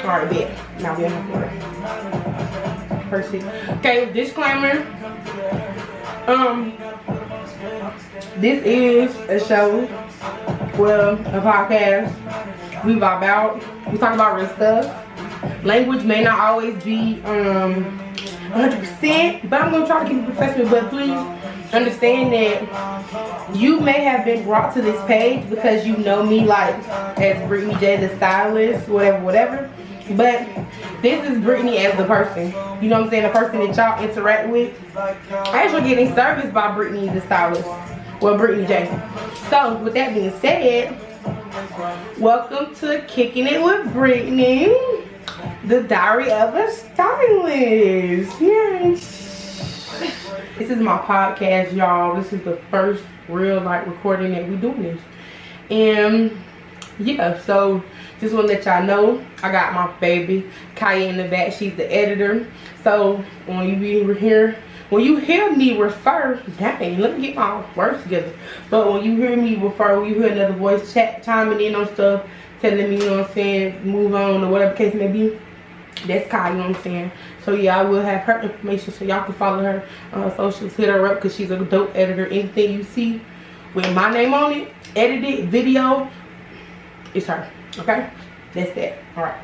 Alright, bet. Now we're on the floor. Perfect. Okay, disclaimer. This is a show, well, a podcast. We talk about real stuff. Language may not always be 100%, but I'm gonna try to keep it professional. But please understand that you may have been brought to this page because you know me, like as Brittany J, the stylist, whatever. But this is Brittany as the person. You know what I'm saying? The person that y'all interact with. I actually getting serviced by Brittany the stylist. Well, Brittany J. So with that being said, welcome to Kicking It with Brittany, the Diary of a Stylist. Yes. This is my podcast, y'all. This is the first real recording that we doing this. And yeah, so just want to let y'all know I got my baby Kaya in the back. She's the editor. So when you hear me refer, dang, let me get my words together. But when you hear me refer, when you hear another voice chiming in on stuff, telling me, you know what I'm saying, move on or whatever case may be, that's Kaya, you know what I'm saying. So yeah, I will have her information so y'all can follow her on her socials. Hit her up because she's a dope editor. Anything you see with my name on it, edited video, it's her. Okay, that's that. All right,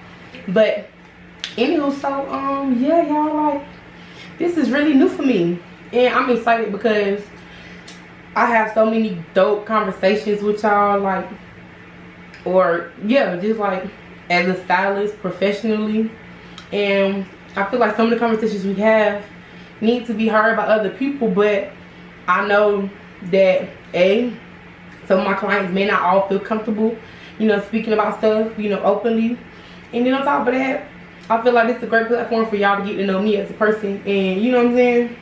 but anywho, so yeah, y'all, this is really new for me, and I'm excited because I have so many dope conversations with y'all, or yeah, just as a stylist professionally. And I feel like some of the conversations we have need to be heard by other people, but I know that some of my clients may not all feel comfortable, you know, speaking about stuff, you know, openly. And then on top of that, I feel like this is a great platform for y'all to get to know me as a person. And you know what I'm saying?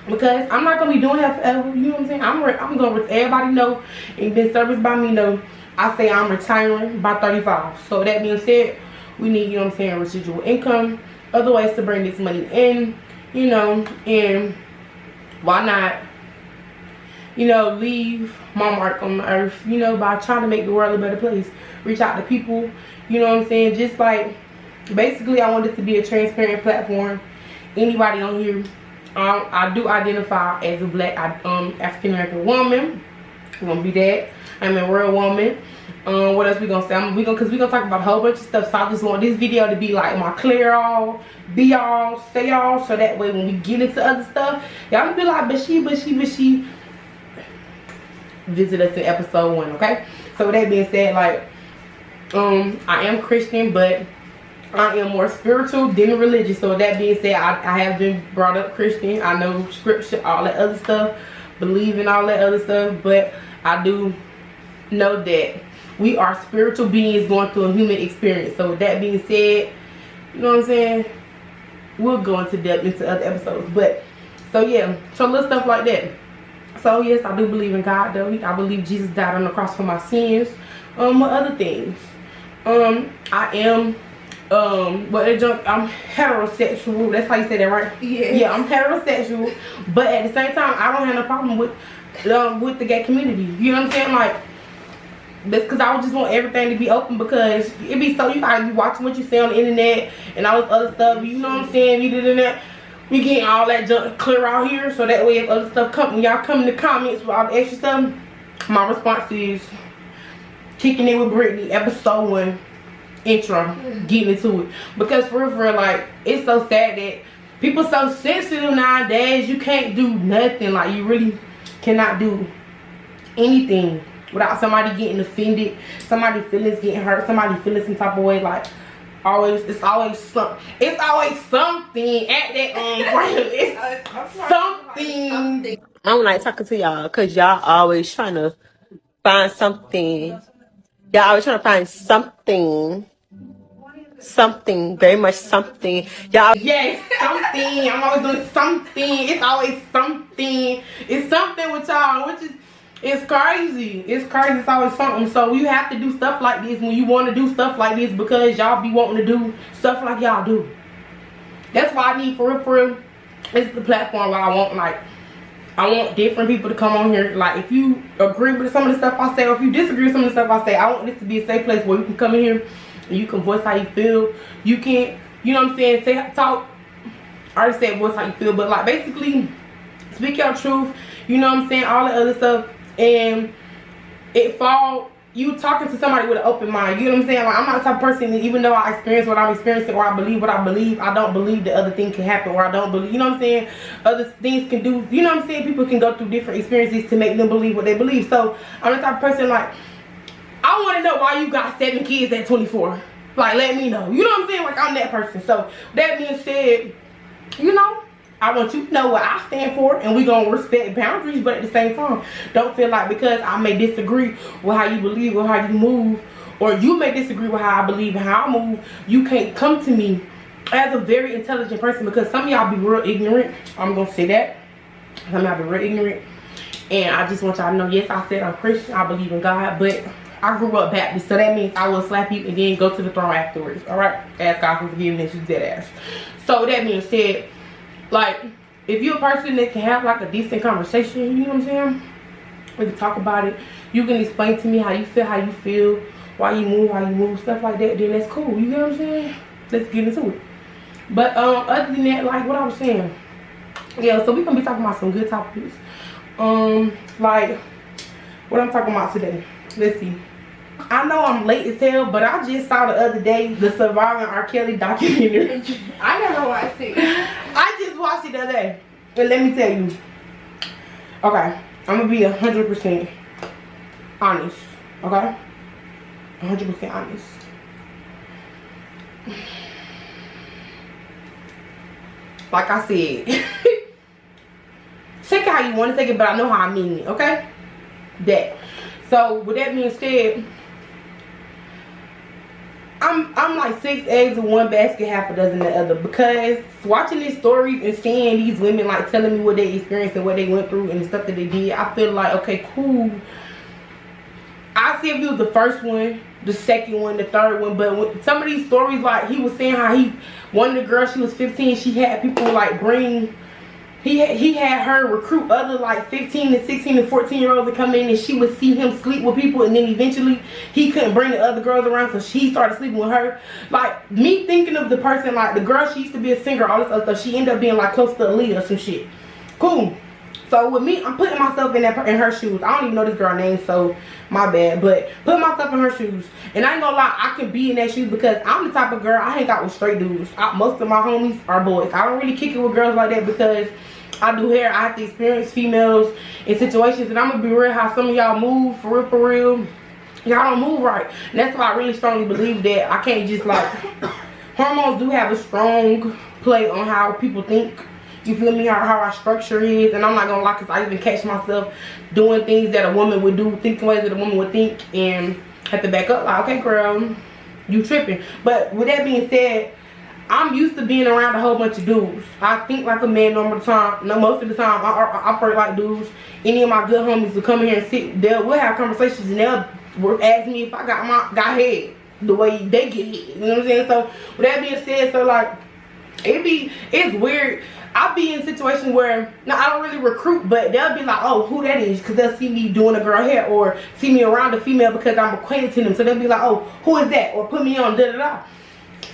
Because I'm not gonna be doing that forever, you know what I'm saying? I'm gonna let everybody know and been serviced by me know I say I'm retiring by 35. So that being said, we need, you know what I'm saying, residual income, other ways to bring this money in, you know, and why not, you know, leave my mark on the earth, you know, by trying to make the world a better place. Reach out to people, you know what I'm saying, just basically I want this to be a transparent platform. Anybody on here, I do identify as a black African American woman. I'm gonna be that. I'm a real woman. What else we gonna say? Because we gonna talk about a whole bunch of stuff. So I just want this video to be my clear all, be all, say all, so that way when we get into other stuff, y'all gonna be like, but she. Visit us in episode 1, okay? So with that being said, I am Christian, but I am more spiritual than religious. So with that being said, I have been brought up Christian. I know scripture, all that other stuff, believe in all that other stuff, but I do know that we are spiritual beings going through a human experience. So with that being said, you know what I'm saying, we'll go into depth into other episodes. But so yeah, so little stuff like that. So yes, I do believe in God though. I believe Jesus died on the cross for my sins. What other things? I am I'm heterosexual. That's how you say that, right? Yeah, I'm heterosexual, but at the same time I don't have no problem with the gay community. You know what I'm saying? That's because I would just want everything to be open, because it be so, you gotta be watching what you say on the internet and all this other stuff, you know what I'm saying? We get all that junk clear out here, so that way if other stuff come, when y'all come in the comments with all the extra stuff, my response is Kicking It with Brittany, episode 1, intro, getting into it. Because for real, it's so sad that people so sensitive nowadays. You can't do nothing, you really cannot do anything without somebody getting offended, somebody's feelings getting hurt, somebody feeling some type of way. It's always something at that it's something. I don't like talking to y'all because y'all always trying to find something. Y'all always trying to find something, very much something. Y'all, yes, something. I'm always doing something. It's always something. It's something with y'all, which is, it's crazy. It's crazy. It's always something. So you have to do stuff like this when you want to do stuff like this, because y'all be wanting to do stuff like y'all do. That's why I need, for real, this is the platform where I want different people to come on here. If you agree with some of the stuff I say, or if you disagree with some of the stuff I say, I want this to be a safe place where you can come in here and you can voice how you feel. You can, you know what I'm saying, talk. I already said voice how you feel, but like basically speak your truth, you know what I'm saying, all the other stuff. And you talking to somebody with an open mind, you know what I'm saying? Like, I'm not the type of person that, even though I experience what I'm experiencing, or I believe what I believe, I don't believe that other things can happen, or I don't believe, you know what I'm saying, other things can do, you know what I'm saying, people can go through different experiences to make them believe what they believe. So I'm the type of person, like, I want to know why you got 7 kids at 24. Like, let me know, you know what I'm saying? Like, I'm that person. So that being said, you know, I want you to know what I stand for, and we gonna respect boundaries, but at the same time, don't feel like because I may disagree with how you believe or how you move, or you may disagree with how I believe and how I move, you can't come to me as a very intelligent person, because some of y'all be real ignorant. I'm gonna say that. Some of y'all be real ignorant. And I just want y'all to know, yes, I said I'm Christian, I believe in God, but I grew up Baptist, so that means I will slap you and then go to the throne afterwards. Alright? Ask God for forgiveness, you dead ass. So that being said, like, if you're a person that can have like a decent conversation, you know what I'm saying, we can talk about it, you can explain to me how you feel, why you move, stuff like that, then that's cool, you know what I'm saying? Let's get into it. But other than that, like what I was saying, yeah, so we're gonna be talking about some good topics. Like what I'm talking about today, let's see. I know I'm late as hell, but I just saw the other day the Surviving R. Kelly documentary. I never watched it. I just watched it the other day. And let me tell you. Okay, I'm gonna be 100% honest. Okay? 100% honest. Like I said, take it how you want to take it, but I know how I mean it, okay? That. So with that being said, I'm like 6 eggs in one basket, half a dozen in the other, because watching these stories and seeing these women like telling me what they experienced and what they went through and the stuff that they did, I feel like, okay, cool. I see if it was the first one, the second one, the third one, but with some of these stories, like he was saying how one of the girls, she was 15, she had people like bring, he had her recruit other like 15 and 16 and 14-year-olds to come in, and she would see him sleep with people, and then eventually he couldn't bring the other girls around, so she started sleeping with her. Like, me thinking of the person, like the girl, she used to be a singer, all this other stuff, she ended up being like close to Aaliyah or some shit. Cool. So with me, I'm putting myself in her shoes. I don't even know this girl's name, so my bad, but putting myself in her shoes. And I ain't gonna lie, I can be in that shoes because I'm the type of girl, I hang out with straight dudes. Most of my homies are boys. I don't really kick it with girls like that because I do hair. I have to experience females in situations, and I'm gonna be real how some of y'all move, for real. Y'all don't move right. And that's why I really strongly believe that I can't just like, hormones do have a strong play on how people think. You feel me? How our structure is. And I'm not gonna lie, because I even catch myself doing things that a woman would do, thinking ways that a woman would think, and have to back up like, okay girl, you tripping. But with that being said, I'm used to being around a whole bunch of dudes. I think like a man most of the time. I operate like dudes. Any of my good homies will come in here and sit. We'll have conversations, and they'll ask me if I got head the way they get head. You know what I'm saying? So with that being said, so like it's weird. I'll be in situations where, now I don't really recruit, but they'll be like, oh, who that is? Because they'll see me doing a girl hair, or see me around a female because I'm acquainted to them. So they'll be like, oh, who is that? Or put me on da-da-da.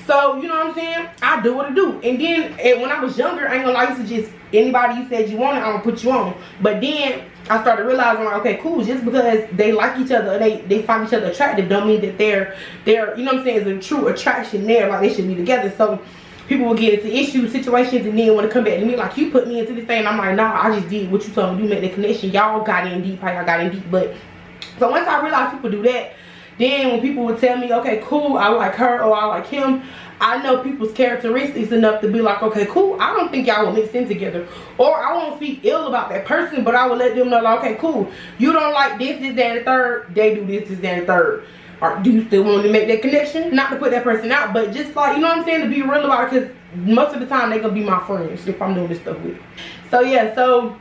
So, you know what I'm saying? I do what I do. And then, when I was younger, I ain't gonna lie, I used to just, anybody you said you wanted, I'm gonna put you on. But then, I started realizing, like, okay, cool, just because they like each other, they find each other attractive, don't mean that they're, you know what I'm saying, there's a true attraction there, like they should be together. So, people will get into issues, situations, and then want to come back to me like, you put me into this thing, and I'm like, nah, I just did what you told me. You made the connection. Y'all got in deep, how y'all got in deep. But so once I realized people do that, then when people would tell me, okay, cool, I like her or I like him, I know people's characteristics enough to be like, okay, cool, I don't think y'all will mix in together. Or I won't speak ill about that person, but I will let them know, like, okay, cool, you don't like this, that, and the third, they do this, that, and the third. Or do you still want to make that connection? Not to put that person out, but just like, you know what I'm saying, to be real about it, because most of the time they gonna be my friends if I'm doing this stuff with. So yeah, so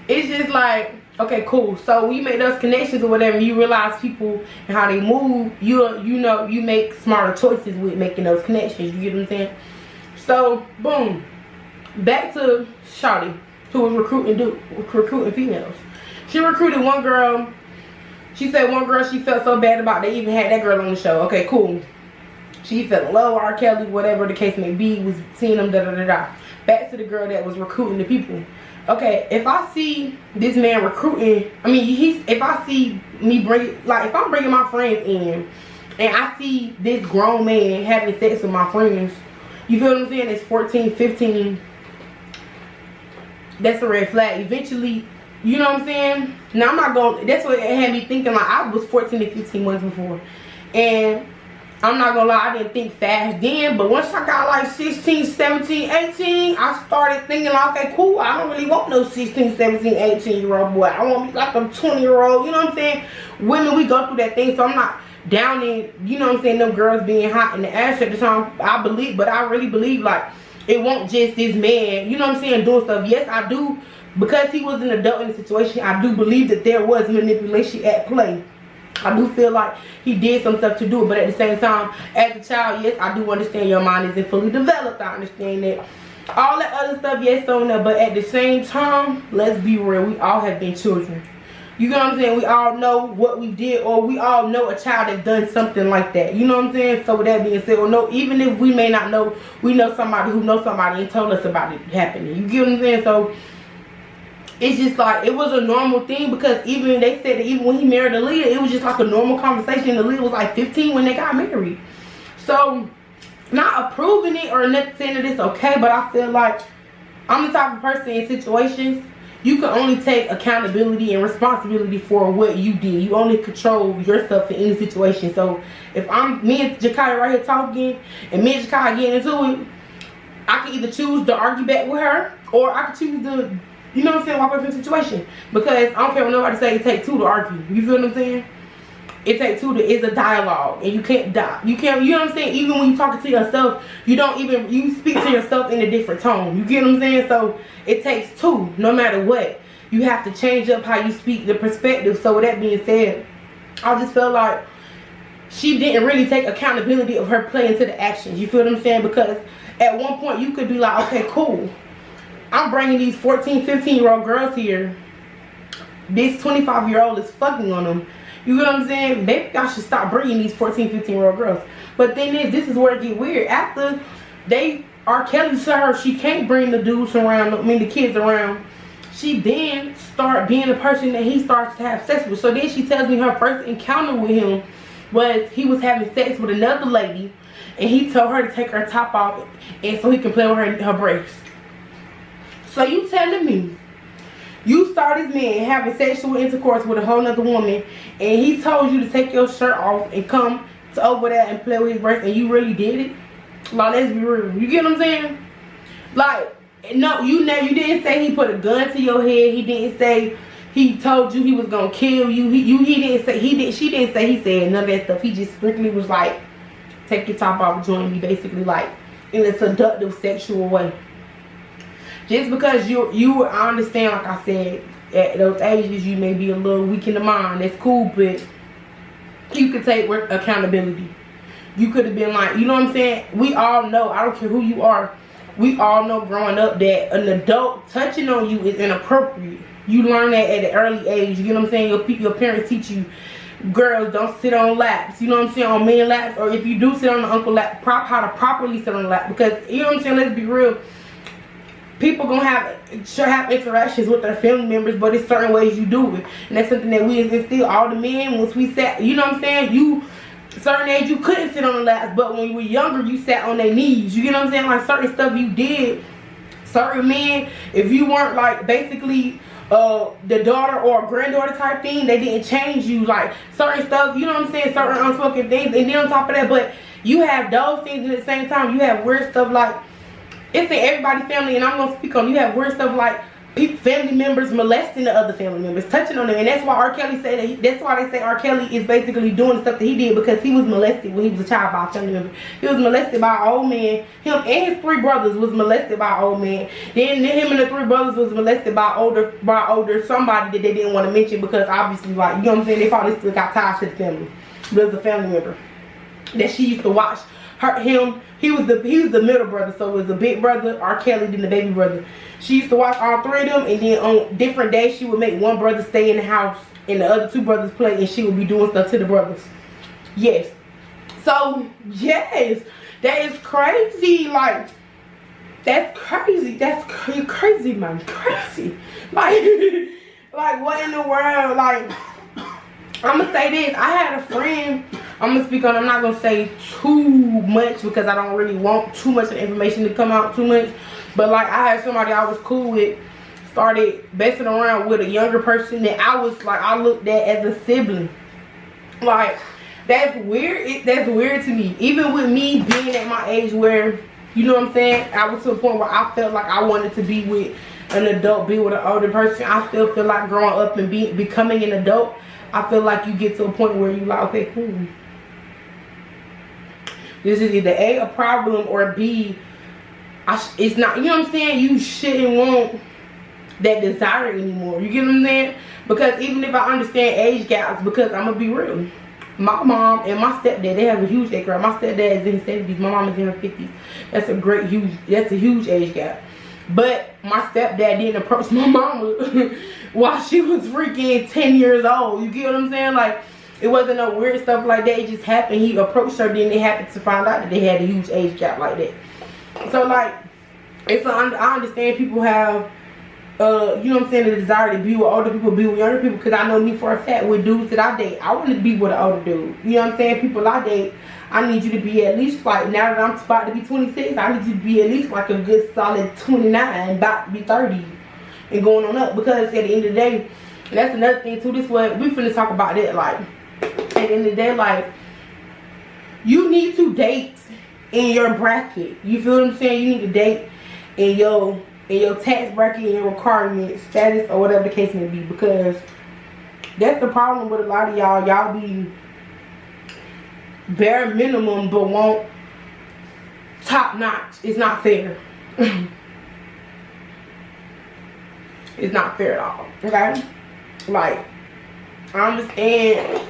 it's just like, okay, cool. So when you make those connections or whatever, you realize people and how they move, you know, you make smarter choices with making those connections. You get what I'm saying? So boom, back to Shawty, who was recruiting females. She recruited one girl. She said one girl she felt so bad about, they even had that girl on the show. Okay, cool. She fell in love with R. Kelly, whatever the case may be, was seeing him, da-da-da-da. Back to the girl that was recruiting the people. Okay, if I see this man recruiting, I mean, if I see me if I'm bringing my friends in, and I see this grown man having sex with my friends, you feel what I'm saying? It's 14, 15. That's a red flag. Eventually, you know what I'm saying? Now, I'm not going, that's what it had me thinking. Like, I was 14 and 15 months before. And I'm not gonna lie, I didn't think fast then, but once I got like 16, 17, 18, I started thinking like, okay, cool, I don't really want no 16, 17, 18-year-old boy. I want like a 20-year-old, you know what I'm saying? Women, we go through that thing, so I'm not downing, you know what I'm saying, them girls being hot in the ass at the time. I really believe like, it won't just this man, you know what I'm saying, doing stuff. Yes, I do, because he was an adult in the situation, I do believe that there was manipulation at play. I do feel like he did some stuff to do it, but at the same time, as a child, yes, I do understand your mind isn't fully developed. I understand that. All that other stuff, yes, on there, but at the same time, let's be real, we all have been children. You know what I'm saying? We all know what we did, or we all know a child that done something like that. You know what I'm saying? So with that being said, or no, even if we may not know, we know somebody who knows somebody and told us about it happening. You get what I'm saying? So it's just like, it was a normal thing, because even they said that even when he married Aaliyah, it was just like a normal conversation. Aaliyah was like 15 when they got married. So, not approving it or not saying that it's okay, but I feel like I'm the type of person in situations, you can only take accountability and responsibility for what you did. You only control yourself in any situation. So, if me and Jakai right here talking, and me and Jakai getting into it, I can either choose to argue back with her, or I can choose to, you know what I'm saying, walk away from the situation. Because I don't care what nobody say, it takes two to argue. You feel what I'm saying? It takes two to, it's a dialogue. And you can't die. You know what I'm saying? Even when you talking to yourself, you speak to yourself in a different tone. You get what I'm saying? So it takes two, no matter what. You have to change up how you speak, the perspective. So with that being said, I just felt like she didn't really take accountability of her play into the actions. You feel what I'm saying? Because at one point you could be like, okay, cool, I'm bringing these 14, 15-year-old girls here. This 25-year-old is fucking on them. You know what I'm saying? Maybe I should stop bringing these 14, 15-year-old girls. But then this is where it get weird. After R. Kelly said her she can't bring the dudes around, the kids around, she then start being the person that he starts to have sex with. So then she tells me her first encounter with him was he was having sex with another lady, and he told her to take her top off, and so he can play with her breasts. So you telling me you saw this man having sexual intercourse with a whole nother woman, and he told you to take your shirt off and come to over there and play with his breasts, and you really did it? Like, let's be real. You get what I'm saying? Like, no, you didn't say he put a gun to your head. He didn't say he told you he was gonna kill you. She didn't say he said none of that stuff. He just strictly was like, take your top off, join me, basically, like in a seductive sexual way. Just because I understand, like I said, at those ages you may be a little weak in the mind. That's cool, but you could take accountability. You could have been like, you know what I'm saying? We all know, I don't care who you are, we all know growing up that an adult touching on you is inappropriate. You learn that at an early age. You know what I'm saying? Your parents teach you, girls, don't sit on laps. You know what I'm saying? On men laps, or if you do sit on the uncle lap, how to properly sit on the lap. Because, you know what I'm saying? Let's be real. People gonna have interactions with their family members, but it's certain ways you do it, and that's something that we instill all the men. Once we sat, you know what I'm saying, certain age you couldn't sit on the laps, but when you were younger you sat on their knees. You get what I'm saying? Like certain stuff you did, certain men, if you weren't like basically the daughter or granddaughter type thing, they didn't change you. Like certain stuff, you know what I'm saying, certain unspoken things, and then on top of that, but you have those things at the same time. You have weird stuff like, it's in everybody's family, and I'm gonna speak on, you have weird stuff like family members molesting the other family members, touching on them, and that's why R. Kelly said that. That's why they say R. Kelly is basically doing the stuff that he did, because he was molested when he was a child by a family member. He was molested by an old man. Him and his 3 brothers was molested by an old man. Then him and the 3 brothers was molested by older somebody that they didn't want to mention, because obviously, like, you know what I'm saying, they probably still got ties to the family. But it was a family member that she used to watch him. He was the middle brother, so it was the big brother, R. Kelly, then the baby brother. She used to watch all 3 of them, and then on different days she would make one brother stay in the house and the other 2 brothers play, and she would be doing stuff to the brothers. Yes. So yes, that is crazy. Like, that's crazy. That's crazy, man. Crazy. Like, like what in the world? Like, I'm gonna say this. I had a friend. I'm gonna speak on. I'm not gonna say too much because I don't really want too much of the information to come out too much. But like, I had somebody I was cool with started messing around with a younger person that I was like, I looked at as a sibling. Like, that's weird. That's weird to me. Even with me being at my age where, you know what I'm saying, I was to a point where I felt like I wanted to be with an adult, be with an older person. I still feel like growing up and becoming an adult, I feel like you get to a point where you like, okay, cool. This is either A, a problem, or B, it's not, you know what I'm saying? You shouldn't want that desire anymore. You get what I'm saying? Because even if I understand age gaps, because I'm gonna be real, my mom and my stepdad, they have a huge age gap. My stepdad is in his 70s, my mom is in her 50s. That's a huge age gap. But my stepdad didn't approach my mama while she was freaking 10 years old. You get what I'm saying? Like, it wasn't no weird stuff like that. It just happened. He approached her, then they happened to find out that they had a huge age gap like that. So like, I understand people have you know what I'm saying, the desire to be with older people, be with younger people, because I know me for a fact with dudes that I date, I want to be with an older dude. You know what I'm saying? People I date, I need you to be at least like, now that I'm about to be 26, I need you to be at least like a good solid 29, about to be 30 and going on up. Because at the end of the day, and that's another thing too, this what we finna talk about that, like, at the end of the day, like, you need to date in your bracket. You feel what I'm saying? You need to date in your tax bracket, and your requirement status, or whatever the case may be. Because that's the problem with a lot of y'all. Y'all be bare minimum but want top notch. It's not fair. It's not fair at all. Okay? Like, I understand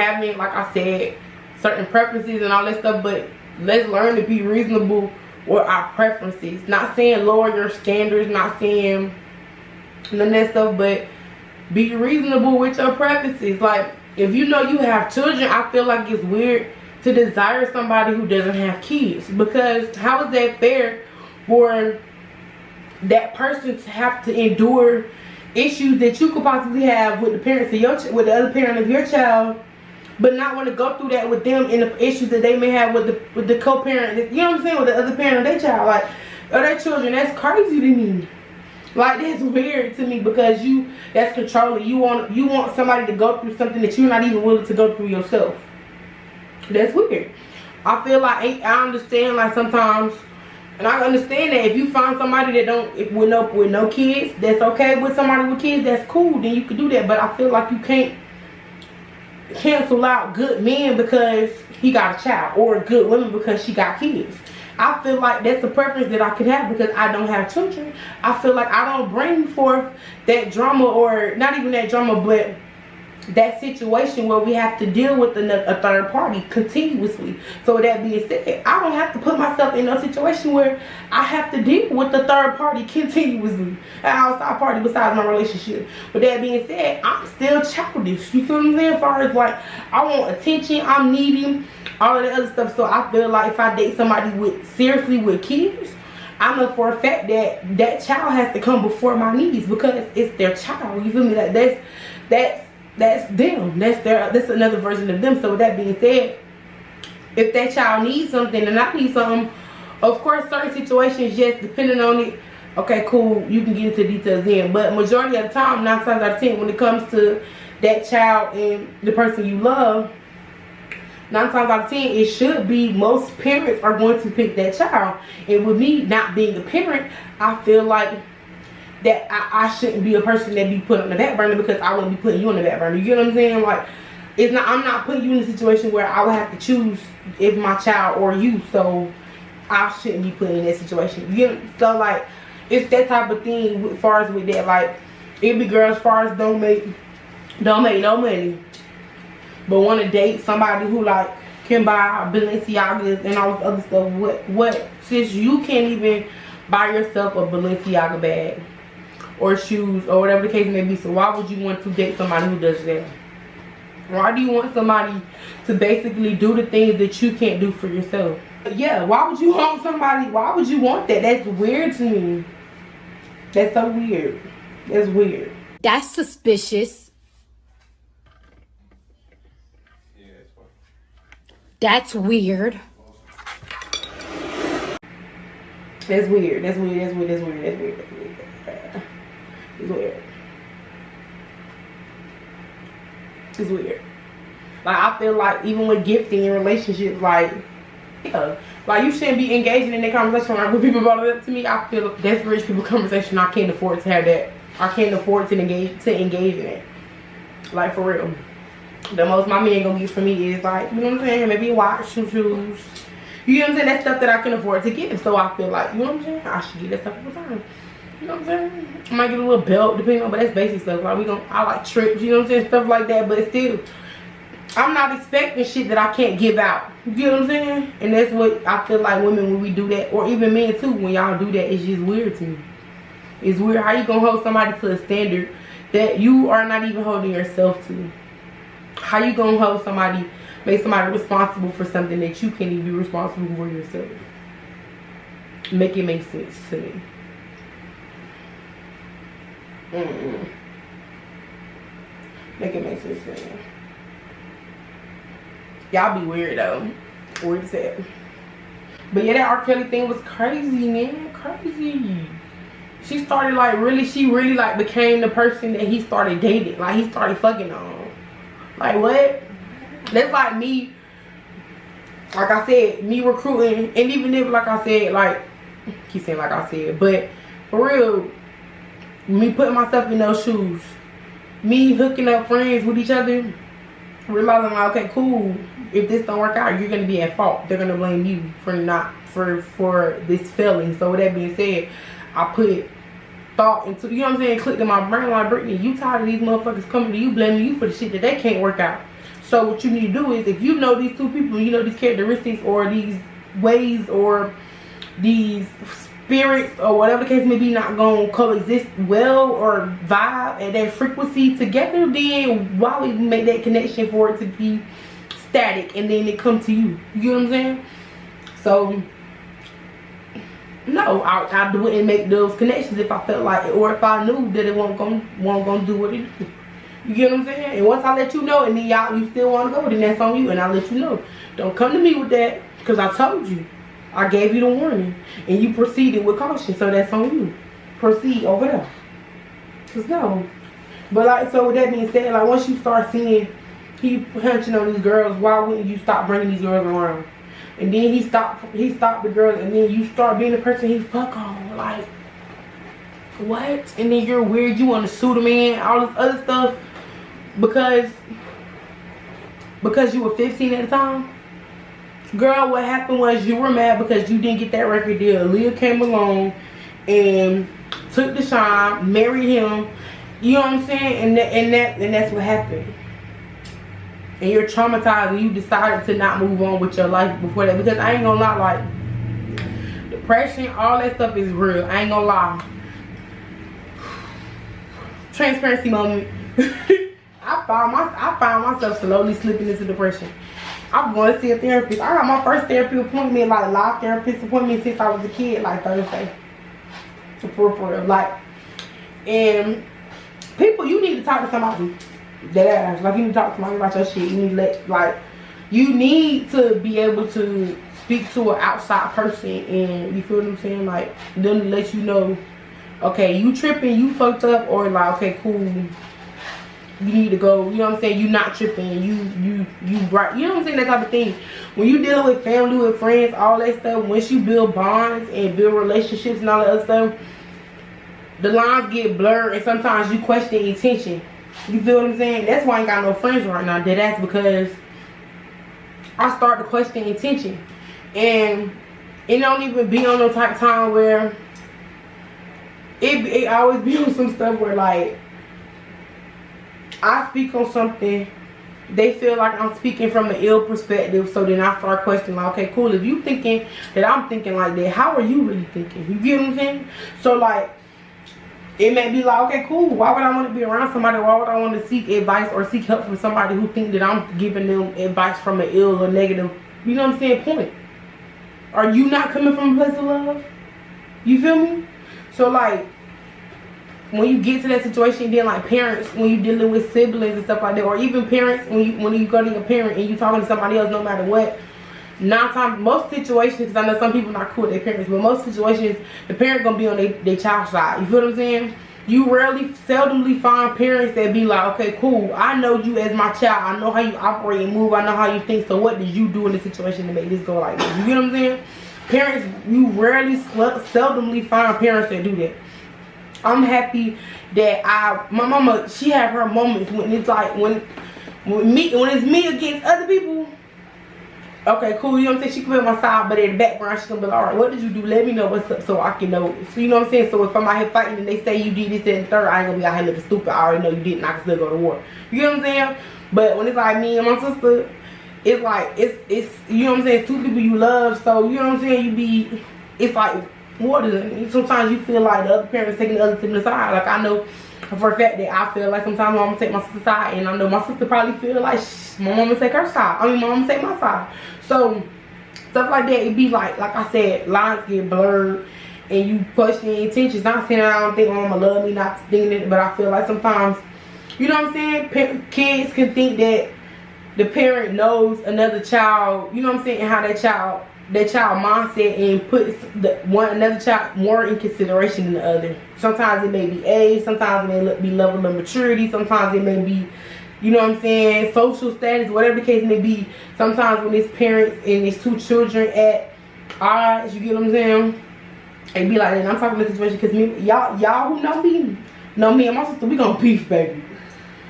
having, like I said, certain preferences and all that stuff, but let's learn to be reasonable with our preferences. Not saying lower your standards, not saying none of that stuff, but be reasonable with your preferences. Like, if you know you have children, I feel like it's weird to desire somebody who doesn't have kids. Because how is that fair for that person to have to endure issues that you could possibly have with the parents of your with the other parent of your child, but not want to go through that with them, and the issues that they may have with the co-parent, you know what I'm saying, with the other parent of their child, like, or their children. That's crazy to me. Like, that's weird to me, because that's controlling. You want somebody to go through something that you're not even willing to go through yourself. That's weird. I feel like, I understand, like, sometimes, and I understand that if you find somebody that don't with no kids, that's okay. With somebody with kids, that's cool, then you can do that. But I feel like you can't cancel out good men because he got a child, or good women because she got kids. I feel like that's a preference that I can have because I don't have children. I feel like I don't bring forth that drama, or not even that drama, but that situation where we have to deal with a third party continuously. So with that being said, I don't have to put myself in a situation where I have to deal with the third party continuously, an outside party besides my relationship. With that being said, I'm still childish. You feel what I'm saying? As far as, like, I want attention, I'm needy, all of the other stuff. So I feel like if I date somebody seriously with kids, I know for a fact that that child has to come before my needs, because it's their child. You feel me? Like, that's them. That's another version of them. So with that being said, if that child needs something and I need something, of course, certain situations, yes, depending on it, okay, cool, you can get into details then. But majority of the time, 9 times out of 10, when it comes to that child and the person you love, 9 times out of 10, it should be most parents are going to pick that child. And with me not being a parent, I feel like that I shouldn't be a person that be put on the back burner, because I wouldn't be putting you on the back burner. You get what I'm saying? Like, I'm not putting you in a situation where I would have to choose if my child or you. So I shouldn't be put in that situation. You know? So like, it's that type of thing as far as with that. Like, it be girls as far as don't make no money, but want to date somebody who like can buy Balenciagas and all this other stuff. What since you can't even buy yourself a Balenciaga bag or shoes or whatever the case may be, so why would you want to date somebody who does that? Why do you want somebody to basically do the things that you can't do for yourself? Yeah, why would you want somebody? Why would you want that? That's weird to me. That's so weird. That's weird. That's suspicious. That's weird. That's weird. That's weird. That's weird. That's weird. That's weird. That's weird. It's weird. It's weird. Like, I feel like even with gifting in relationships, like, yeah, like you shouldn't be engaging in that conversation. Like when people brought it up to me, I feel that's rich people conversation. I can't afford to have that. I can't afford to engage in it. Like, for real. The most my man gonna get from me is like, you know what I'm saying? Maybe a watch, some shoes. You know what I'm saying? That's stuff that I can afford to give. So I feel like, you know what I'm saying? I should get that stuff all the time. You know what I'm saying? I might get a little belt depending on, but that's basic stuff. Like I like trips, you know what I'm saying? Stuff like that, but still, I'm not expecting shit that I can't give out. You know what I'm saying? And that's what I feel like women, when we do that, or even men too, when y'all do that, it's just weird to me. It's weird. How you gonna hold somebody to a standard that you are not even holding yourself to? How you gonna hold somebody, make somebody responsible for something that you can't even be responsible for yourself? Make it make sense to me. Make it make sense to me. Y'all be weird though. Weird as hell. But yeah, that R. Kelly thing was crazy, man. Crazy. She started like she really like became the person that he started dating. Like he started fucking on. Like what? That's like me. Like I said, me recruiting, and even if like I said, like keep saying like I said, but for real, me putting myself in those shoes, me hooking up friends with each other, realizing like, okay, cool, if this don't work out, you're gonna be at fault. They're gonna blame you for this failing. So with that being said, I put thought into, you know what I'm saying, clicked in my brain like, Brittany, you tired of these motherfuckers coming to you, blaming you for the shit that they can't work out. So what you need to do is, if you know these two people, you know these characteristics or these ways or these spirits or whatever the case may be not gonna coexist well or vibe at that frequency together, then why would you make that connection for it to be static and then it come to you? You know what I'm saying? So no, I wouldn't make those connections if I felt like it, or if I knew that it wasn't gonna do what it do. You get what I'm saying? And once I let you know, and then you still want to go, then that's on you, and I let you know. Don't come to me with that, because I told you. I gave you the warning, and you proceeded with caution, so that's on you. Proceed over there. Cause no. But like, so with that being said, like once you start seeing he hunching on these girls, why wouldn't you stop bringing these girls around? And then he stopped the girls, and then you start being the person he fuck on. Like, what? And then you're weird, you want to sue the man, all this other stuff, because you were 15 at the time. Girl, what happened was you were mad because you didn't get that record deal. Leah came along and took the shine, married him. You know what I'm saying? And that's what happened. And you're traumatized, and you decided to not move on with your life before that. Because I ain't gonna lie, like, depression, all that stuff is real. I ain't gonna lie. Transparency moment. I found myself slowly slipping into depression. I'm going to see a therapist. I got my first therapy appointment, like live therapist appointment, since I was a kid, like Thursday. For real. Like, and people, you need to talk to somebody. That like, you need to talk to somebody about your shit. You need you need to be able to speak to an outside person, and you feel what I'm saying, like them to let you know, okay, you tripping, you fucked up, or like, okay, cool, you need to go. You know what I'm saying? You not tripping. You right. You know what I'm saying? That type of thing. When you dealing with family, with friends, all that stuff. Once you build bonds and build relationships and all that other stuff, the lines get blurred, and sometimes you question intention. You feel what I'm saying? That's why I ain't got no friends right now. That's because I start to question intention, and it don't even be on no type of time where it always be on some stuff where like, I speak on something, they feel like I'm speaking from an ill perspective, so then I start questioning, like, okay, cool, if you thinking that I'm thinking like that, how are you really thinking? You get what I'm saying? So like, it may be like, okay, cool, why would I want to be around somebody? Why would I want to seek advice or seek help from somebody who think that I'm giving them advice from an ill or negative, you know what I'm saying, point? Are you not coming from a place of love? You feel me? So like, when you get to that situation, then like parents, when you're dealing with siblings and stuff like that, or even parents, when you go to your parent and you talking to somebody else, no matter what, most situations, because I know some people not cool with their parents, but most situations, the parent gonna be on their child's side. You feel what I'm saying? You seldomly find parents that be like, okay, cool, I know you as my child, I know how you operate and move, I know how you think, so what did you do in this situation to make this go like this? You get what I'm saying? Parents, you seldomly find parents that do that. I'm happy that my mama, she had her moments when it's like, when it's me against other people. Okay, cool, you know what I'm saying? She can be on my side, but in the background, she's gonna be like, alright, what did you do? Let me know what's up so I can know. So, you know what I'm saying? So, if I'm out here fighting and they say you did this, that, and third, I ain't gonna be out here looking stupid. I already know you didn't. I can still go to war. You know what I'm saying? But when it's like me and my sister, it's like, it's you know what I'm saying? It's two people you love, so, you know what I'm saying? It's like water. Sometimes you feel like the other parent's taking the other sibling side. Like, I know for a fact that I feel like sometimes my mama take my sister's side, and I know my sister probably feel like my mama take her side. I mean, my mama take my side. So stuff like that, it be like I said, lines get blurred and you question your intentions. Not saying I don't think my mama love me, not thinking it, but I feel like sometimes, you know what I'm saying, kids can think that the parent knows another child, you know what I'm saying, and how that child mindset, and puts another child more in consideration than the other. Sometimes it may be age, sometimes it may be level of maturity, sometimes it may be, you know what I'm saying, social status, whatever the case may be. Sometimes when it's parents and it's two children at odds, you get what I'm saying, it be like that. And I'm talking about the situation because y'all who know me and my sister, we gonna beef, baby.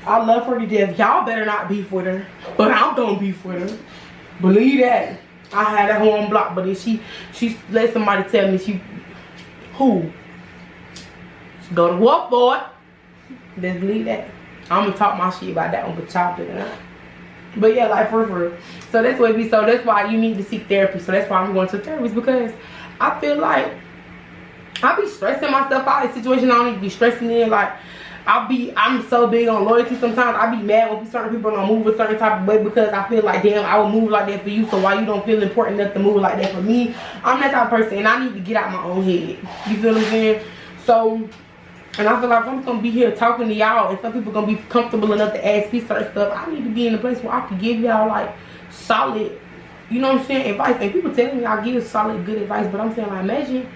I love her to death. Y'all better not beef with her, but I'm gonna beef with her. Believe that. I had that home block, but if she let somebody tell me she go to war for it, then believe that. I'm gonna talk my shit about that one, but y'all better not. But yeah, like for real. So that's what it be. So that's why you need to seek therapy. So that's why I'm going to therapy, because I feel like I be stressing myself out in situations I don't need to be stressing in. Like I'm so big on loyalty. Sometimes I be mad when certain people don't move a certain type of way, because I feel like, damn, I would move like that for you, so why you don't feel important enough to move like that for me? I'm that type of person, and I need to get out my own head. You feel what I'm saying? So, and I feel like if I'm gonna be here talking to y'all, and some people gonna be comfortable enough to ask me certain stuff, I need to be in a place where I can give y'all like solid, you know what I'm saying, advice. And people tell me I give solid, good advice, but I'm saying, like, imagine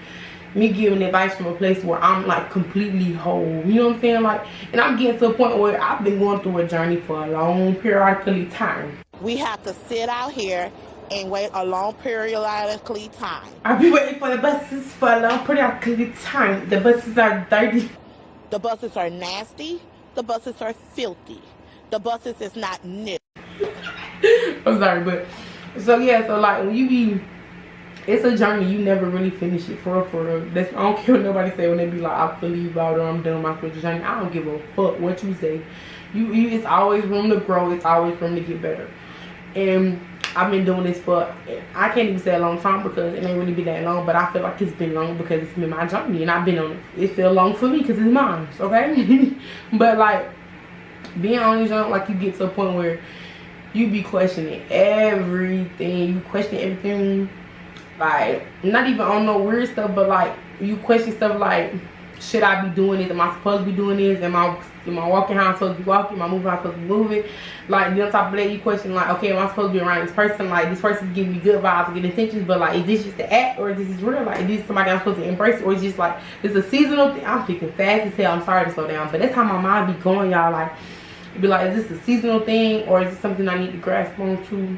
me giving advice from a place where I'm like completely whole, you know what I'm saying? Like, and I'm getting to a point where I've been going through a journey for a long periodically time. We have to sit out here and wait a long periodically time. I'll be waiting for the buses for a long periodically time. The buses are dirty. The buses are nasty. The buses are filthy. The buses is not new. I'm sorry, but so yeah, so like when you be, it's a journey, you never really finish it, for real. That's, I don't care what nobody say when they be like, I believe out, or I'm done with my spiritual journey. I don't give a fuck what you say. It's always room to grow. It's always room to get better. And I've been doing this for, I can't even say a long time, because it ain't really been that long, but I feel like it's been long because it's been my journey, and I've been on it. It feel long for me because it's mine, okay? But like, being on this journey, like, you get to a point where you be questioning everything. You question everything. Like, not even on no weird stuff, but like, you question stuff like, should I be doing this? Am I supposed to be doing this? Am I walking how I'm supposed to be walking? Am I moving how I'm supposed to be moving? Like, on top of that, you question like, okay, am I supposed to be around this person? Like, this person's giving me good vibes, good intentions, but like, is this just the act, or is this real? Like, is this somebody I'm supposed to embrace, or is just like, it's a seasonal thing? I'm thinking fast as hell. I'm sorry to slow down, but that's how my mind be going, y'all. Like, it'd be like, is this a seasonal thing, or is this something I need to grasp onto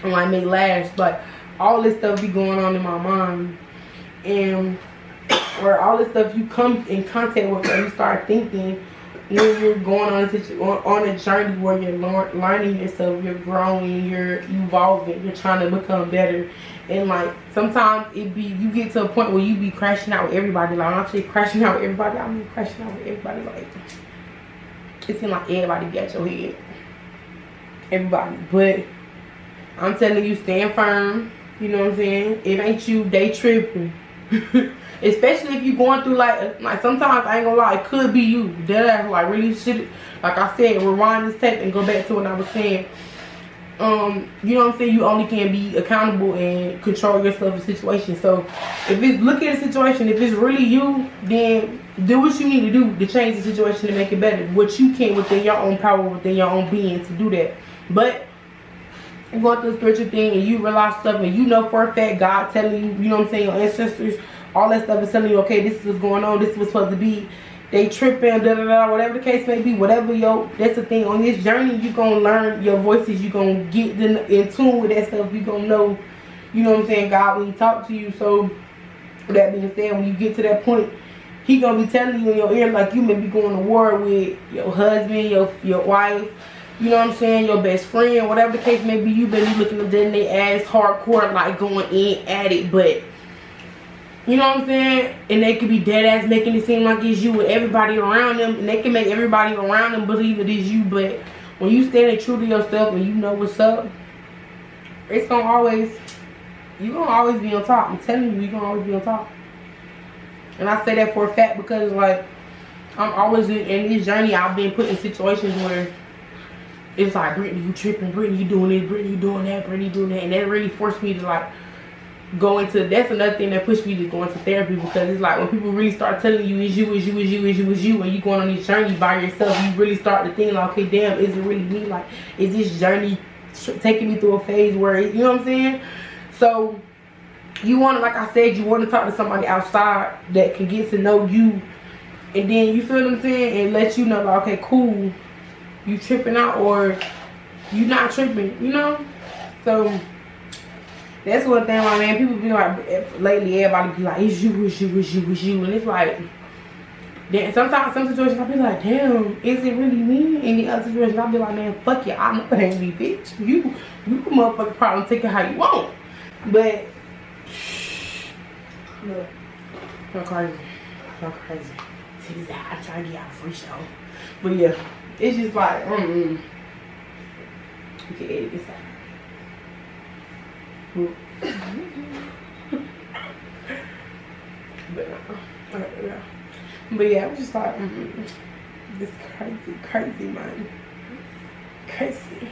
and like make last? Like, all this stuff be going on in my mind, and where all this stuff you come in contact with, and you start thinking when you're going on a journey where you're learning yourself, you're growing, you're evolving, you're trying to become better. And like, sometimes you get to a point where you be crashing out with everybody. Like, I'm actually crashing out with everybody. I mean, crashing out with everybody. Like, it seems like everybody be at your head, everybody. But I'm telling you, stand firm. You know what I'm saying? It ain't you, they tripping. especially if you going through like sometimes I ain't gonna lie, it could be you. That ass like really shit. Like I said, rewind this tape and go back to what I was saying. You know what I'm saying? You only can be accountable and control yourself in situations. So if it's, look at the situation, if it's really you, then do what you need to do to change the situation to make it better. What you can within your own power, within your own being to do that. But you're going through a spiritual thing and you realize stuff and you know for a fact God telling you, you know what I'm saying, your ancestors, all that stuff is telling you, okay, this is what's going on, this is what's supposed to be. They tripping, da da da, whatever the case may be, whatever that's the thing. On this journey, you gonna learn your voices, you gonna get in tune with that stuff, you gonna know, you know what I'm saying, God when he talk to you. So with that being said, when you get to that point, he gonna be telling you in your ear like you may be going to war with your husband, your wife, you know what I'm saying, your best friend, whatever the case may be. You better be looking at them in their ass hardcore, like going in at it, but you know what I'm saying? And they could be dead ass making it seem like it's you and everybody around them. And they can make everybody around them believe it is you. But when you stand true to yourself and you know what's up, it's gonna always, you're gonna always be on top. I'm telling you, you're gonna always be on top. And I say that for a fact because like, I'm always in this journey, I've been put in situations where it's like, Brittany, you tripping, Brittany, you doing this, Brittany, you doing that, Brittany, you doing that. And that really forced me to like, go into, that's another thing that pushed me to go into therapy, because it's like when people really start telling you it's you, and you going on this journey by yourself, you really start to think like, okay, damn, is it really me? Like, is this journey taking me through a phase where, you know what I'm saying? So you want to, like I said, you want to talk to somebody outside that can get to know you, and then you feel what I'm saying, and let you know like, okay, cool, you tripping out or you not tripping, you know? So that's one thing, my man. People be like, lately, everybody be like, it's you. And it's like, then sometimes, some situations, I be like, damn, is it really me? And the other situations, I be like, man, fuck you. I know it ain't me, bitch. You motherfucking problem, take it how you want. But, look, y'all crazy. Y'all crazy. Titties out. I'm trying to get out a free show. But yeah, it's just like, you can edit this out. But yeah, I'm just like, this crazy man, crazy.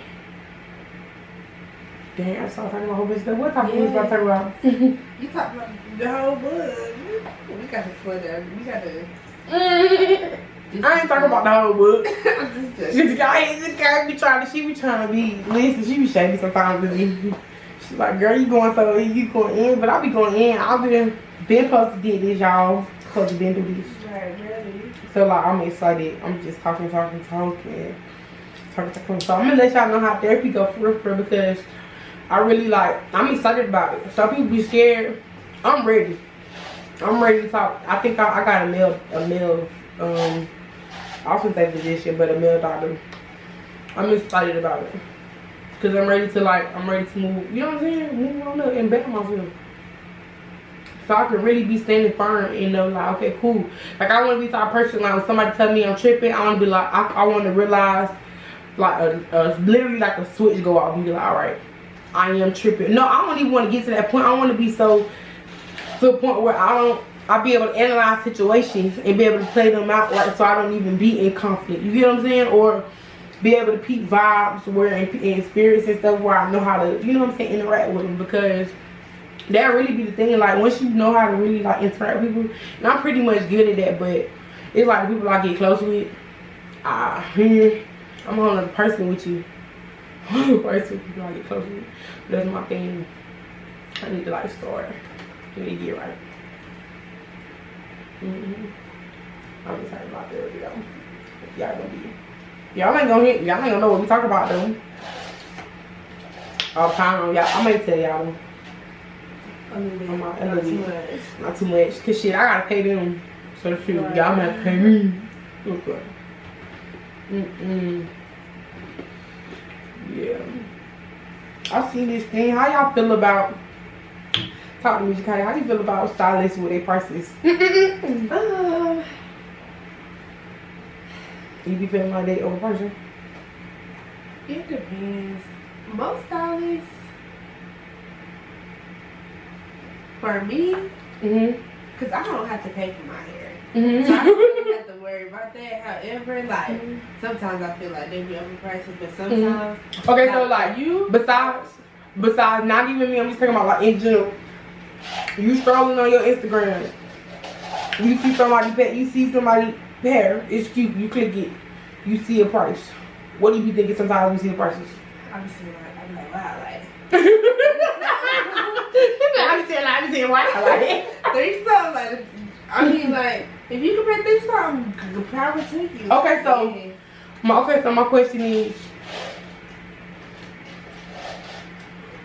Dang, I started talking about a whole bunch of stuff. What type of movies about to talk about? You talk about the whole book. We got to put that. We got to. I ain't talking about the whole book. I'm just She be trying to be, listen, she be shady sometimes with me. She's like, girl, you going in, but I be going in. I've been supposed to do this, y'all. Supposed to been do this. right, really. So like, I'm excited. I'm just talking. So I'm gonna let y'all know how therapy go for real, because I really like, I'm excited about it. Some people be scared. I'm ready. I'm ready to talk. I think I got a male, I often say physician, but a male doctor. I'm excited about it. Cause I'm ready to move, you know what I'm saying? Move on up and better myself. So I can really be standing firm and know like, okay, cool. Like I want to be the type of person, like when somebody tell me I'm tripping, I want to be like, I want to realize like literally like a switch go off and be like, all right, I am tripping. No, I don't even want to get to that point. I want to be so, to a point where I'll be able to analyze situations and be able to play them out, like, so I don't even be in conflict. You get what I'm saying? Or be able to peep vibes where in spirits and stuff where I know how to, you know what I'm saying, interact with them. Because that really be the thing. Like once you know how to really like interact with people, and I'm pretty much good at that, but it's like the people I get close with, I'm on a person with you. I'm a person with people I get close with. That's my thing. I need to like start. I need to get right. I'm excited about therapy though. Y'all gonna be. Y'all ain't gonna know what we talk about though. All the time, y'all. I may tell y'all. Not too much. Cause shit, I gotta pay them. So shoot, y'all might have to pay me. Okay. Yeah. I see this thing. How y'all feel about? Talk to me, Jakai. How do you feel about stylists with their prices? You be feeling like they overpriced? It depends. Most stylists, for me, Cause I don't have to pay for my hair. Mm-hmm. So I don't really have to worry about that. However, like sometimes I feel like they be overpriced, but sometimes. Okay, so like you, besides not even me, I'm just talking about like in general. You scrolling on your Instagram, you see somebody hair, it's cute, you click it, you see a price. What do you be thinking sometimes when you see the prices? I'm like, wow, like. I'm saying wow, like. 3 something, like, I mean, like, if you can pay 3 something, power to you. Okay, so my question is,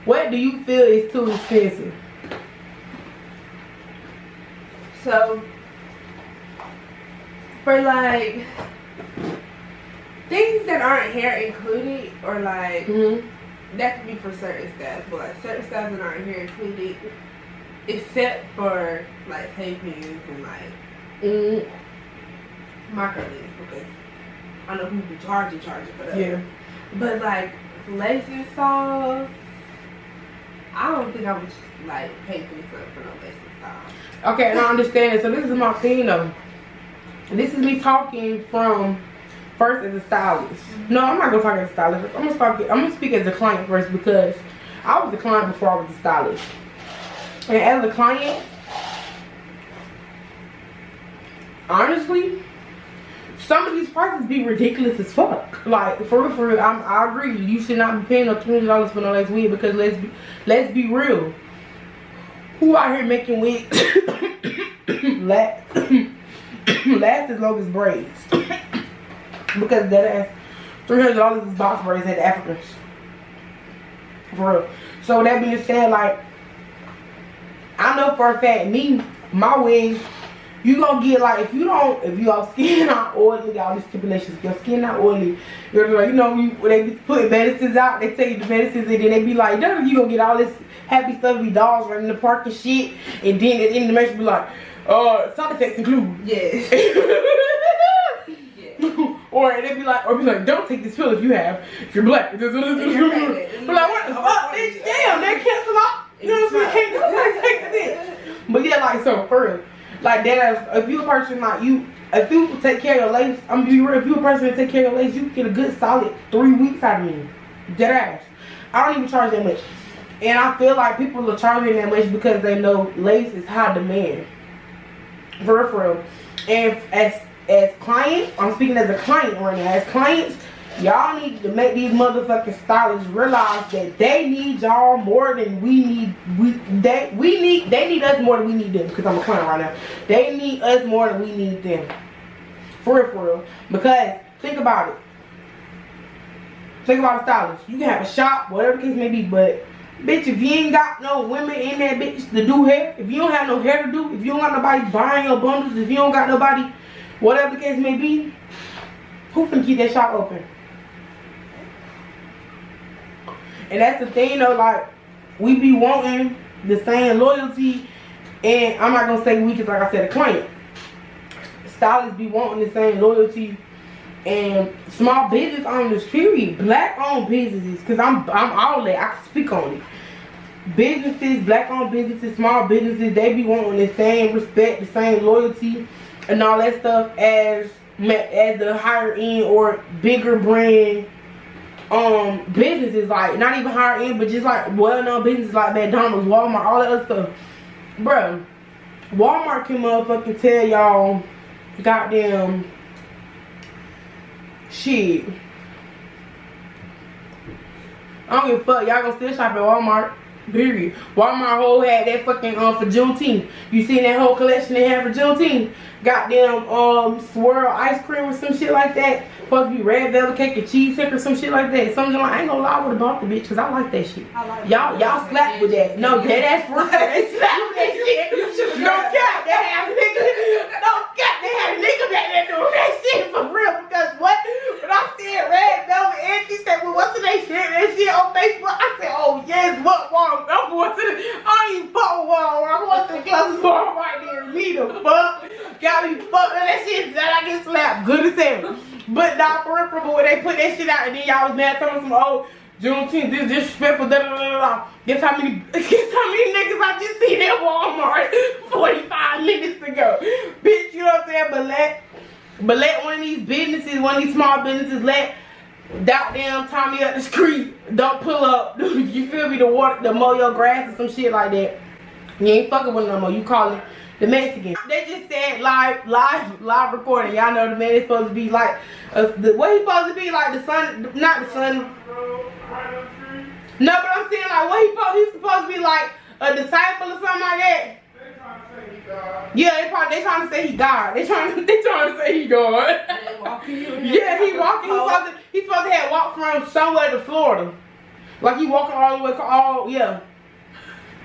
what do you feel is too expensive? So, for like things that aren't hair included, or like that could be for certain styles, but like certain styles that aren't hair included, except for like tape pins and like microleads, because I know people be charging for that. Yeah. But like lace installs, I don't think I would like pay for no lace install. Okay, and I understand it. So this is my thing though. This is me talking from first as a stylist. No, I'm not gonna talk as a stylist. I'm gonna speak as a client first, because I was a client before I was a stylist. And as a client, honestly, some of these prices be ridiculous as fuck. Like for real, I agree. You should not be paying no $20 for no lace wig, because let's be real. Who out here making wigs last as long as braids? Because that ass $300 is box braids at Africans. For real. So that being said, like, I know for a fact, my wigs, you gonna get like, if your skin not oily, all these stipulations, your skin not oily, you're like, when they be putting medicines out, they tell you the medicines, and then they be like, you gonna get all this happy stuff, be dogs running in the park and shit, and then at the end of the match be like, side effects include. Yes. Or they be like, don't take this pill if you're black. But like, what the fuck, bitch? Damn, they cancel out. You know what I'm saying? Can't take this. But yeah, like, so for real, like that, if you a person like you, if you take care of your lace, I'm gonna be real. If you a person that take care of your lace, you can get a good solid 3 weeks out of me. Dead ass. I don't even charge that much. And I feel like people are charging that much because they know lace is high demand. For real. And as clients, I'm speaking as a client right now. As clients, y'all need to make these motherfucking stylists realize that they need y'all more than we need. They need us more than we need them. Because I'm a client right now. They need us more than we need them. For real. Because think about it. Think about a stylist. You can have a shop, whatever the case may be, but bitch, if you ain't got no women in that bitch to do hair, if you don't have no hair to do, if you don't got nobody buying your bundles, if you don't got nobody, whatever the case may be, who finna keep that shop open? And that's the thing though, like, we be wanting the same loyalty, and I'm not gonna say we, cause like I said, a client. Stylists be wanting the same loyalty, and small business owners, period, black owned businesses, cause I'm all that, I can speak on it. Businesses, black owned businesses, small businesses, they be wanting the same respect, the same loyalty, and all that stuff as the higher end or bigger brand businesses, like not even higher end, but just like well-known businesses like McDonald's, Walmart, all that other stuff. Bruh, Walmart can motherfucking tell y'all goddamn shit. I don't give a fuck. Y'all gonna still shop at Walmart. Period. Walmart whole had that fucking for Juneteenth. You seen that whole collection they had for Juneteenth? Goddamn swirl ice cream or some shit like that. Supposed to be red velvet cake and cheese cake or some shit like that. Something like, I ain't gonna lie, I would've bought the bitch because I like that shit. Like y'all slapped with that. No, that's for real. They slapped with that shit. No cap, they had a nigga. No cap, they had a nigga back there doing that shit for real. Because what? When I said red velvet and she said, well, what's the name? That shit on Facebook. I said, oh yes, what Walmart? I'm going to the, I ain't even fuck with Walmart. I'm going to the closest Walmart right there. Me the fuck. Got me fucked up. That shit that I get slapped. Good as hell. But not for real, but when they put that shit out and then y'all was mad telling some old Juneteenth, this disrespectful, da da da da. Guess how many niggas I just seen at Walmart? 45 niggas But let one of these businesses, one of these small businesses, let goddamn Tommy up the street. Don't pull up. You feel me? To mow your grass or some shit like that. You ain't fucking with them no more. You calling the Mexicans. They just said live recording. Y'all know the man is supposed to be like, what he supposed to be like? The son, not the son. No, but I'm saying like what he's supposed to be like a disciple or something like that. Yeah, they trying to say he God. They trying to say he God. Yeah, he walking. He's supposed to have walked from somewhere to Florida. Like he walking all the way yeah.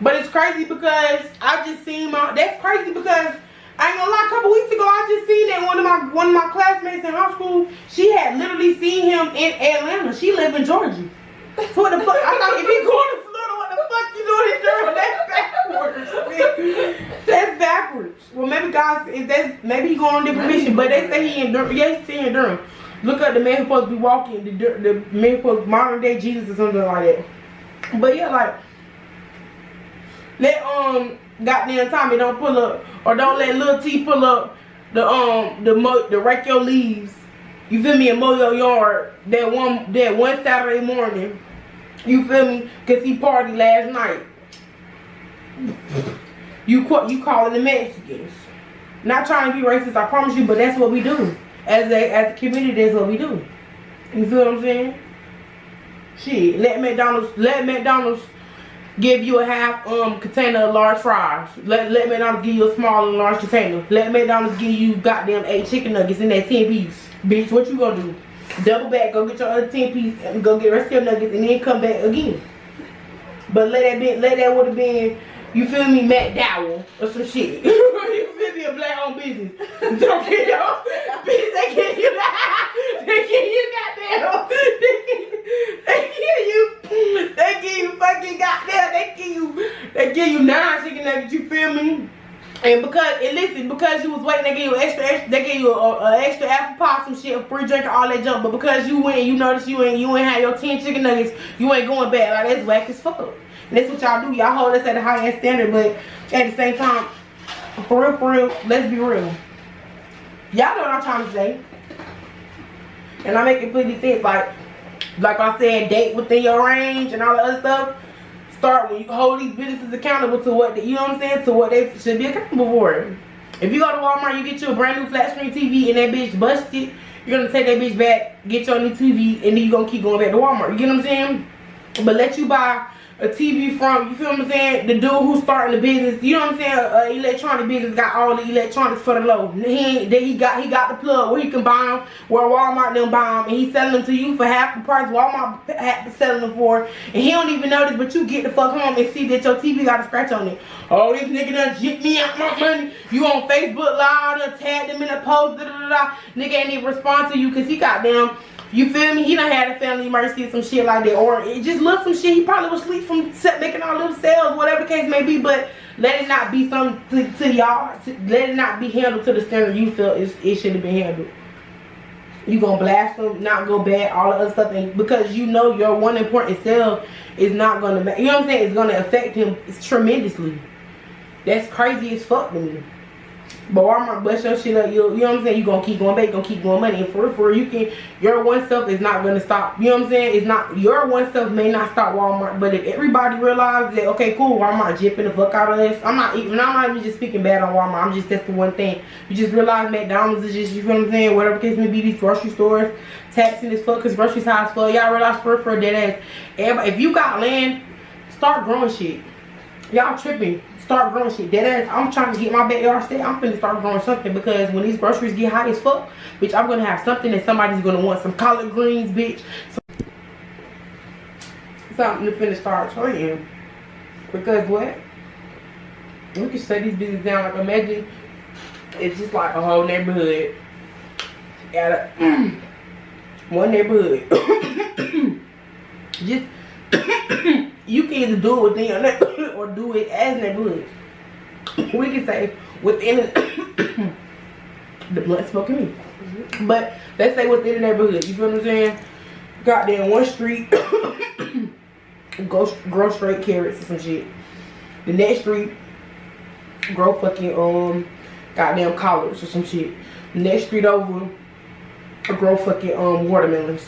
But it's crazy because I just seen that's crazy because I ain't gonna lie, a couple weeks ago I just seen that one of my classmates in high school, she had literally seen him in Atlanta. She lived in Georgia. So what the fuck? I thought if he going to Florida, what the fuck you doing in Durham? That's backwards. That's backwards. Well, maybe guys, maybe he going on a different mission, but they say he in Durham. Yeah, he's in Durham. Look up the man who's supposed to be walking, the man supposed modern day Jesus or something like that. But yeah, like let goddamn Tommy don't pull up, or don't let Lil T pull up the rake your leaves. You feel me? And mow your yard that one Saturday morning. You feel me? Cause he partied last night. You calling the Mexicans. Not trying to be racist, I promise you, but that's what we do. As a community, that's what we do. You feel what I'm saying? Shit, let McDonald's give you a half container of large fries. Let McDonald's give you a small and large container. Let McDonald's give you goddamn 8 chicken nuggets in that 10 piece. Bitch, what you gonna do? Double back, go get your other 10 piece and go get the rest of your nuggets and then come back again. But let that would have been, you feel me, McDowell or some shit. You feel me, a black owned business. Don't get your bitch, they give you goddamn, they give you 9 chicken nuggets, you feel me? And because you was waiting, they gave you extra, they gave you a extra apple pie, some shit, a free drink, all that junk. But because you went, you noticed you ain't had your 10 chicken nuggets, you ain't going back. Like, that's whack as fuck. And that's what y'all do. Y'all hold us at a high end standard, but at the same time, for real, let's be real. Y'all know what I'm trying to say. And I make it pretty sense. Like I said, date within your range and all the other stuff. Start when you hold these businesses accountable to what you know what I'm saying, to what they should be accountable for. If you go to Walmart, you get you a brand new flat screen TV and that bitch busted, you're gonna take that bitch back, get your new TV, and then you're gonna keep going back to Walmart. You get what I'm saying? But let you buy a TV from, you feel what I'm saying, the dude who's starting the business, you know what I'm saying, electronic business, got all the electronics for the low. He got the plug where he can buy them, where Walmart didn't buy them, and he's selling them to you for half the price Walmart had to sell them for, and he don't even notice, but you get the fuck home and see that your TV got a scratch on it. Oh, this nigga done jipped me out my money. You on Facebook Live, done tagged him in a post, Nigga ain't even respond to you because he got them. You feel me? He done had a family emergency or some shit like that. Or it just looked some shit. He probably was asleep from making all little sales, whatever the case may be. But let it not be something to y'all. Let it not be handled to the standard you feel it should have been handled. You gonna blast them, not go back, all the other stuff. And because you know your one important sale is not gonna, you know what I'm saying? It's gonna affect him tremendously. That's crazy as fuck to me. But Walmart bust your shit up, you know what I'm saying? You gonna keep going back, you gonna keep going money. And for real, your one self is not gonna stop. You know what I'm saying? It's not, your one self may not stop Walmart, but if everybody realizes that, okay, cool, Walmart jipping the fuck out of us. I'm not even just speaking bad on Walmart. I'm just testing one thing. You just realize McDonald's is just, you feel what I'm saying? Whatever case may be, these grocery stores taxing as fuck, cause groceries high as fuck. Y'all realize for dead ass. Everybody, if you got land, start growing shit. Y'all tripping. Start growing shit. Dead ass, I'm trying to get my backyard set. I'm finna start growing something because when these groceries get high as fuck, bitch, I'm gonna have something that somebody's gonna want. Some collard greens, bitch. Something to finna start trying. Because what? We can shut these business down. Like, imagine it's just like a whole neighborhood. At one neighborhood. Just you can either do it within your neighborhood or do it as neighborhoods. We can say within the blunt smoking me. But let's say within the neighborhood. You feel what I'm saying? Goddamn one street grow straight carrots or some shit. The next street grow fucking goddamn collards or some shit. Next street over, I grow fucking watermelons.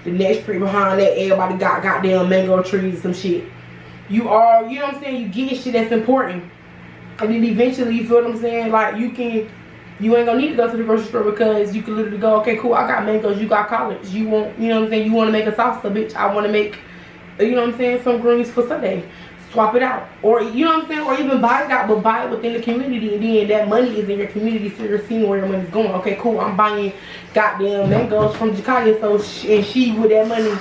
The next street behind that, everybody got goddamn mango trees and some shit. You all, you know what I'm saying? You get shit that's important. And then eventually, you feel what I'm saying? Like, you ain't gonna need to go to the grocery store because you can literally go, okay, cool, I got mangoes, you got collards. You want, you know what I'm saying? You want to make a salsa, bitch. I want to make, you know what I'm saying, some greens for Sunday. Swap it out. Or, you know what I'm saying? Or even buy it out, but buy it within the community. And then that money is in your community, so you're seeing where your money's going. Okay, cool, I'm buying goddamn mangoes from Jakaya, so she with that money,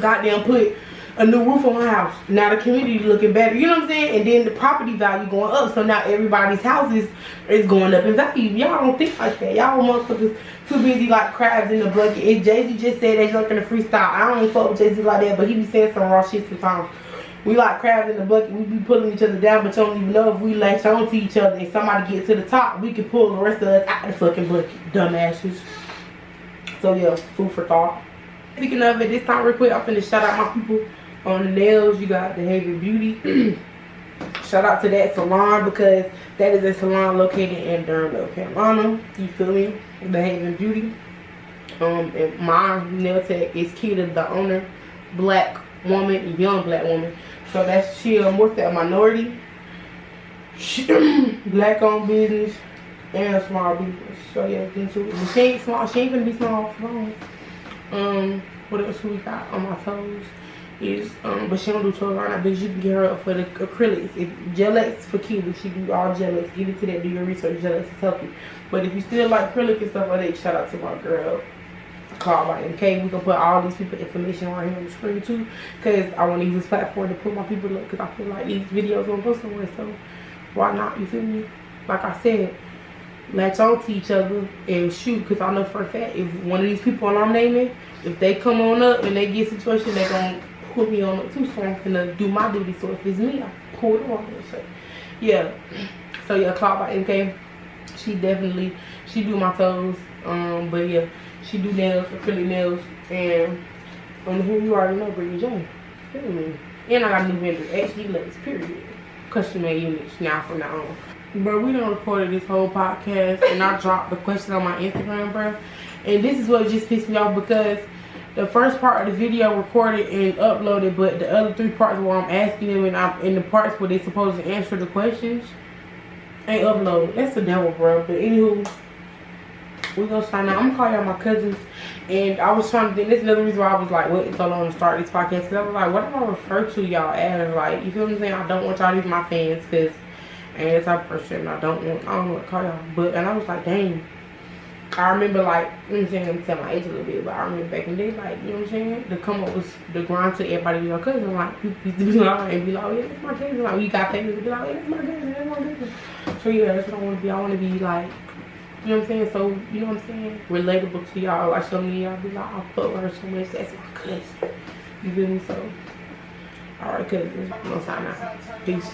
goddamn put a new roof on her house. Now the community looking better, you know what I'm saying? And then the property value going up, so now everybody's houses is going up in value. Y'all don't think like that. Y'all motherfuckers too busy like crabs in the bucket. And Jay-Z just said that he's looking to freestyle. I don't even fuck with Jay-Z like that, but he be saying some raw shit sometimes. We like crabs in the bucket. We be pulling each other down, but you don't even know if we latch on to each other and somebody get to the top, we can pull the rest of us out the fucking bucket. Dumbasses. So yeah, food for thought. Speaking of it, this time real quick, I'm finna shout out my people on the nails. You got the Haven Beauty. Shout out to that salon because that is a salon located in Durham, North Carolina. You feel me? The Haven Beauty. And my nail tech is Kita, the owner, black woman, young black woman. So that's she what's that, minority, black owned business and a small business. So yeah, into it. She ain't small. She ain't gonna be small for long. What else we got on my toes? Is but she don't do toes right now, but you can get her up for the acrylics. If Gel-X for Kiwi, she do all Gel-X. Get into that, do your research. Gel-X is healthy. But if you still like acrylic and stuff like that, shout out to my girl called by MK. We can put all these people information right here on the screen too, because I want to use this platform to put my people up, because I feel like these videos gonna go somewhere, so why not? You feel me? Like I said, latch on to each other and shoot, because I know for a fact if one of these people I'm naming, if they come on up and they get a situation, they gonna put me on up too, so I'm gonna do my duty. So if it's me, I pull it on. So yeah, called by MK. She do my toes, but yeah, she do nails, acrylic nails, and on the hair you already know, Brittany J. And I got a new vendor, HD Legs, period. Custom made units now from now on. Bro, we done recorded this whole podcast and I dropped the question on my Instagram, bro. And this is what just pissed me off, because the first part of the video recorded and uploaded, but the other 3 parts where I'm asking them and I'm in the parts where they supposed to answer the questions ain't uploaded. That's the devil, bro. But anywho, we gonna sign out. I'm gonna call y'all my cousins. And I was trying to think, this is another reason why I was like waiting so long to start this podcast, because I was like, what do I refer to y'all as? Like, you feel what I'm saying? I don't want y'all to be my fans, because I ain't that type of person. I don't know what to call y'all. But and I was like, dang, I remember, like, you know what I'm saying, I'm tell my age a little bit, but I remember back in the day, like, you know what I'm saying, the come up was the grind to everybody be your cousin. Like, people used to be like, and be like, oh yeah, that's my cousin. Like, we got family to be like, oh, that's my cousin, that's my cousin. So yeah, that's what I want to be. I want to be like, you know what I'm saying? So, you know what I'm saying? Relatable to y'all. Like, so many of y'all be like, I fuck with her so much. That's my cousin. You feel me? So, alright, cousins. I'm gonna sign out. Peace.